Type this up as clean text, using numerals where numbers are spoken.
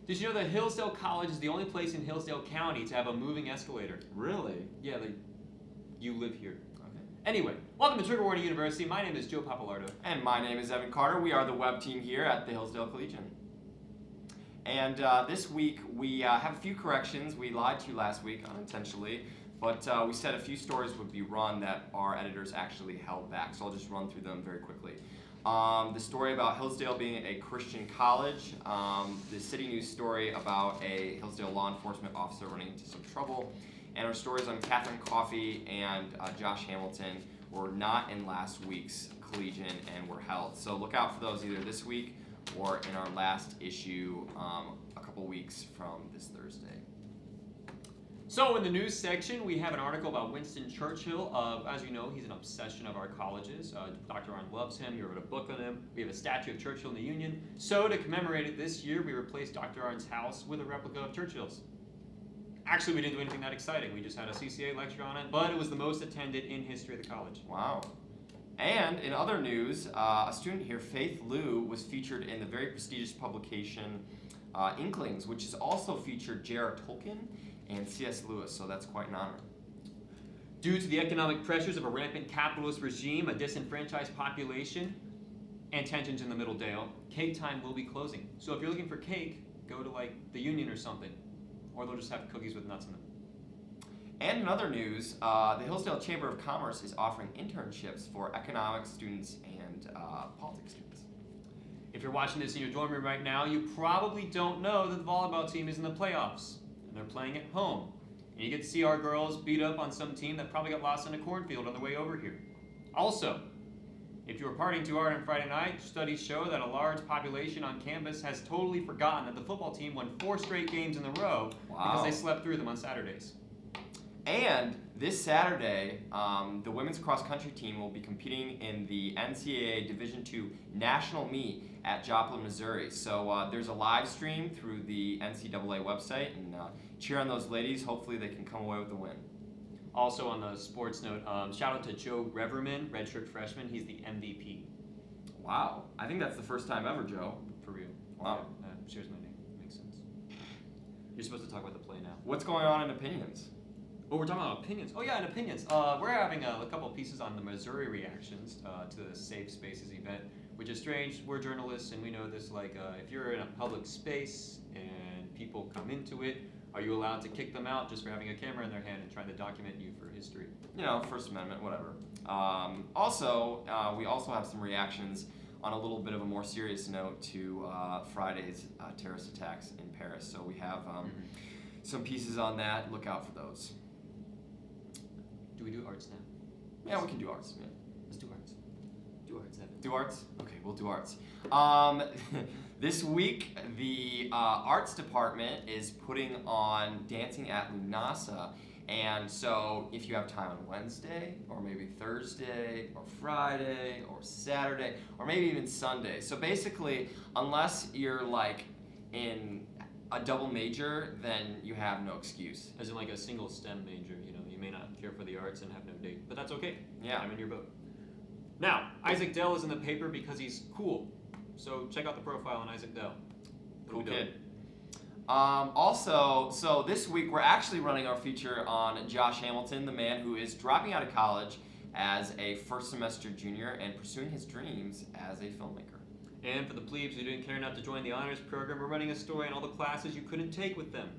Did you know that Hillsdale College is the only place in Hillsdale County to have a moving escalator? Really? Yeah, you live here. Okay. Anyway, welcome to Trigger Warning University. My name is Joe Pappalardo. And my name is Evan Carter. We are the web team here at the Hillsdale Collegian. And this week we have a few corrections. We lied to you last week unintentionally, but we said a few stories would be run that our editors actually held back. So I'll just run through them very quickly. The story about Hillsdale being a Christian college, the City News story about a Hillsdale law enforcement officer running into some trouble, and our stories on Catherine Coffey and Josh Hamilton were not in last week's Collegian and were held. So look out for those either this week or in our last issue a couple weeks from this Thursday. So in the news section, we have an article about Winston Churchill. As you know, he's an obsession of our colleges. Dr. Arnn loves him. He wrote a book on him. We have a statue of Churchill in the Union. So to commemorate it this year, we replaced Dr. Arnn's house with a replica of Churchill's. Actually, we didn't do anything that exciting. We just had a CCA lecture on it, but it was the most attended in history of the college. Wow. And in other news, a student here, Faith Liu, was featured in the very prestigious publication Inklings, which has also featured J.R. Tolkien and C.S. Lewis, so that's quite an honor. Due to the economic pressures of a rampant capitalist regime, a disenfranchised population, and tensions in the Middle Dale, Cake Time will be closing. So if you're looking for cake, go to the Union or something, or they'll just have cookies with nuts in them. And in other news, the Hillsdale Chamber of Commerce is offering internships for economics students and politics students. If you're watching this in your dorm room right now, you probably don't know that the volleyball team is in the playoffs, and they're playing at home. And you get to see our girls beat up on some team that probably got lost in a cornfield on the way over here. Also, if you were partying too hard on Friday night, studies show that a large population on campus has totally forgotten that the football team won 4 straight games in a row because they slept through them on Saturdays. And this Saturday, the women's cross-country team will be competing in the NCAA Division II National Meet at Joplin, Missouri. So there's a live stream through the NCAA website, and cheer on those ladies. Hopefully they can come away with the win. Also on the sports note, shout out to Joe Reverman, redshirt freshman. He's the MVP. Wow. I think that's the first time ever, Joe. For real. Wow. Shares my name. Makes sense. You're supposed to talk about the play now. What's going on in opinions? Oh, we're talking about opinions. Oh, yeah, in opinions. We're having a couple pieces on the Missouri reactions to the Safe Spaces event, which is strange. We're journalists, and we know this. If you're in a public space and people come into it, are you allowed to kick them out just for having a camera in their hand and trying to document you for history? You know, First Amendment, whatever. Also, we also have some reactions on a little bit of a more serious note to Friday's terrorist attacks in Paris. So we have some pieces on that. Look out for those. Do we do arts now? Yeah, we can do arts. Yeah. Let's do arts. Do arts, Evan. Do arts? Okay, we'll do arts. This week, the arts department is putting on Dancing at Lunasa. And so if you have time on Wednesday, or maybe Thursday, or Friday, or Saturday, or maybe even Sunday. So basically, unless you're in a double major, then you have no excuse. As in a single STEM major, you may not care for the arts and have no date, but that's okay. Yeah. I'm in your boat. Now, Isaac Dell is in the paper because he's cool. So check out the profile on Isaac Dell. Cool kid. Also, so this week we're actually running our feature on Josh Hamilton, the man who is dropping out of college as a first semester junior and pursuing his dreams as a filmmaker. And for the plebes who didn't care enough to join the honors program, we're running a story on all the classes you couldn't take with them.